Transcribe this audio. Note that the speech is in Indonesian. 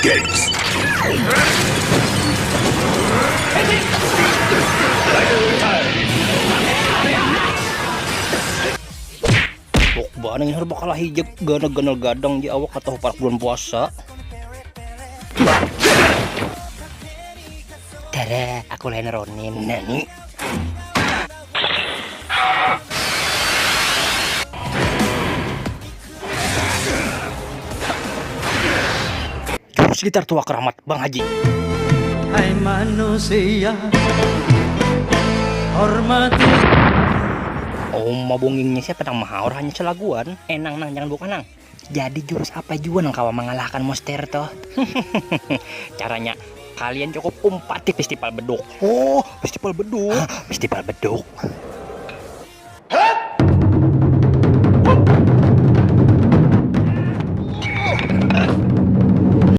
begins. Tok ba nang harba kalah hijab ganag-ganal gadang di awak atau para bulan puasa. Tara, aku lain Ronin. Nani? Jurus gitar tua keramat Bang Haji. Hai manusia, hormati. Oh, mabungingnya siapa nang mahaur hanya selaguan. Enang nang jangan bukan nang. Jadi jurus apa juga nang kawa mengalahkan monster toh? Caranya kalian cukup umpat di festival beduk. Oh, festival beduk. Festival beduk.